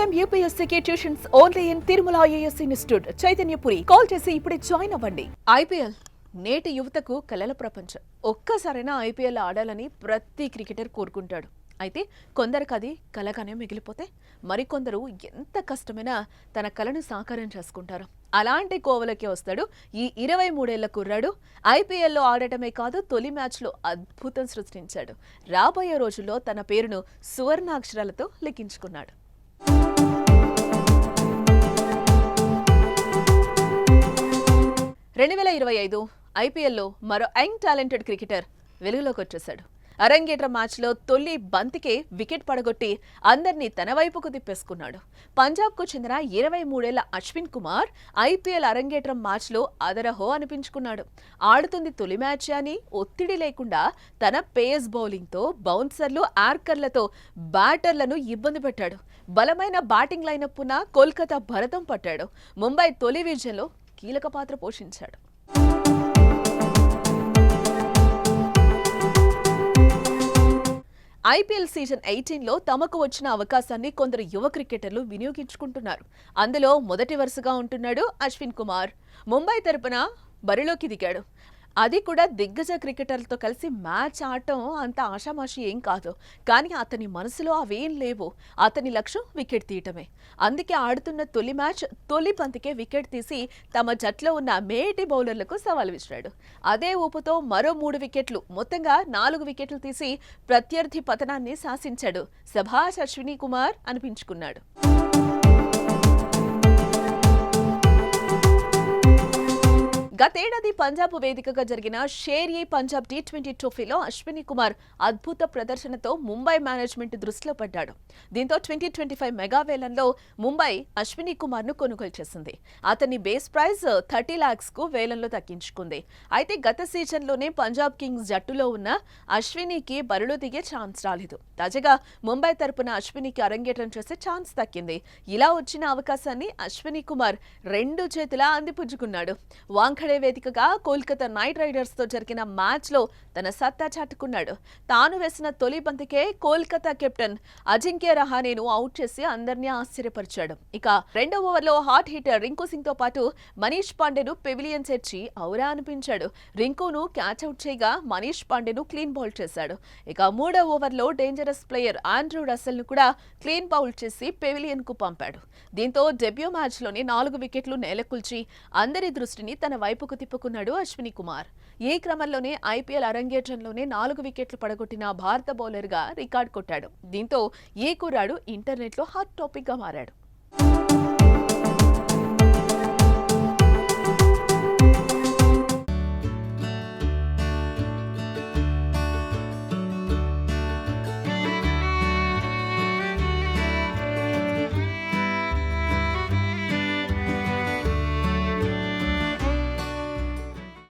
Time యూపీఎస్సీకి tuitions only in Tirumala IAS institute Chaitanyapuri. Call చేసి ఇప్పుడే జాయిన్ అవ్వండి. ఐపీఎల్ నేటి యువతకు కలల ప్రపంచం. ఒక్కసారైనా ఐపీఎల్ ఆడాలని ప్రతి క్రికెటర్ కోరుకుంటాడు. అయితే కొందరికి అది కలగానే మిగిలిపోతే మరికొందరు ఎంత కష్టమైనా తన కలను సాకారం చేసుకుంటారు. అలాంటి కోవలకే వస్తాడు ఈ 23 ఏళ్ల కుర్రాడు. ఐపీఎల్లో ఆడటమే కాదు, తొలి మ్యాచ్లో అద్భుతం సృష్టించాడు. రాబోయే రోజుల్లో తన పేరును సువర్ణాక్షరాలతో లిఖించుకున్నాడు. 2025 ఐపీఎల్లో మరో యంగ్ టాలెంటెడ్ క్రికెటర్ వెలుగులోకి వచ్చేశాడు. అరంగేట్రం మ్యాచ్లో తొలి బంతికే వికెట్ పడగొట్టి అందరినీ తన వైపుకు తిప్పేసుకున్నాడు. పంజాబ్కు చెందిన 23 ఏళ్ల అశ్విన్ కుమార్ ఐపీఎల్ అరంగేట్రం మ్యాచ్లో అదరహో అనిపించుకున్నాడు. ఆడుతుంది తొలి మ్యాచ్ అని ఒత్తిడి లేకుండా తన పేస్ బౌలింగ్తో బౌన్సర్లు, యార్కర్లతో బ్యాటర్లను ఇబ్బంది పెట్టాడు. బలమైన బ్యాటింగ్ లైనప్పున కోల్కతా భరతం పట్టాడు. ముంబై తొలి విజయంలో కీలక పాత్ర పోషించాడు. ఐపీఎల్ సీజన్ 18లో తమకు వచ్చిన అవకాశాన్ని కొందరు యువ క్రికెటర్లు వినియోగించుకుంటున్నారు. అందులో మొదటి వరుసగా ఉంటున్నాడు అశ్విన్ కుమార్. ముంబై తరపున బరిలోకి దిగాడు. అది కూడా దిగ్గజ క్రికెటర్లతో కలిసి మ్యాచ్ ఆడటం అంత ఆషామాషి ఏం కాదు. కానీ అతని మనసులో అవేం లేవు. అతని లక్ష్యం వికెట్ తీయటమే. అందుకే ఆడుతున్న తొలి మ్యాచ్ తొలి బంతికే వికెట్ తీసి తమ జట్లో ఉన్న మేటి బౌలర్లకు సవాల్ విసిరాడు. అదే ఊపుతో మరో 3 వికెట్లు, మొత్తంగా 4 వికెట్లు తీసి ప్రత్యర్థి పతనాన్ని శాసించాడు. శభాష్ అశ్విని కుమార్ అనిపించుకున్నాడు. గతేడాది పంజాబ్ వేదికగా జరిగిన షేర్-ఈ పంజాబ్ టీ20 ట్రోఫీలో అశ్విని కుమార్ అద్భుత ప్రదర్శనతో ముంబై మేనేజ్మెంట్ దృష్టిలో పడ్డాడు. దీంతో 2025 మెగా వేలంలో ముంబై అశ్విని కుమార్ ను కొనుగోలు చేసింది. అతని బేస్ ప్రైజ్ 30 lakhs కు వేలంలో దక్కించుకుంది. అయితే గత సీజన్లోనే పంజాబ్ కింగ్స్ జట్టులో ఉన్న అశ్వినికి బరిలో దిగే ఛాన్స్ రాలేదు. తాజాగా ముంబై తరపున అశ్వినికి అరంగేట్రం చేసే ఛాన్స్ దక్కింది. ఇలా వచ్చిన అవకాశాన్ని అశ్విని కుమార్ 2 చేతులా అందిపుచ్చుకున్నాడు. వాంఖడే వేదికగా కోల్కతా నైట్ రైడర్స్ తో జరిగిన మ్యాచ్ లో తన సత్తా చాటుకున్నాడు. తాను వేసిన తొలి బంతికే కోల్కతా కెప్టెన్ అజింక్య రహానేను అవుట్ చేసి అందరినీ ఆశ్చర్యపరిచాడు. ఇక రెండో ఓవర్లో హాట్ హిట్టర్ రింకు సింగ్ తో పాటు మనీష్ పాండేను పెవిలియన్ చేర్చి ఔరా అనిపించాడు. రింకును క్యాచ్ అవుట్ చేయగా మనీష్ పాండేను క్లీన్ బౌల్ చేశాడు. ఇక మూడో ఓవర్లో డేంజరస్ ప్లేయర్ ఆండ్రూ రసెల్ ను కూడా క్లీన్ బౌల్ చేసి పెవిలియన్ కు పంపాడు. దీంతో డెబ్యూ మ్యాచ్ లోనే 4 వికెట్లు నేలకూల్చి అందరి దృష్టిని తన వైపుకు తిప్పుకున్నాడు అశ్విని కుమార్. ఈ క్రమంలోనే ఐపీఎల్ అరంగేట్రంలోనే 4 వికెట్లు పడగొట్టిన భారత బౌలర్ గా రికార్డ్ కొట్టాడు. దీంతో ఈ కుర్రాడు ఇంటర్నెట్ లో హాట్ టాపిక్ గా మారాడు.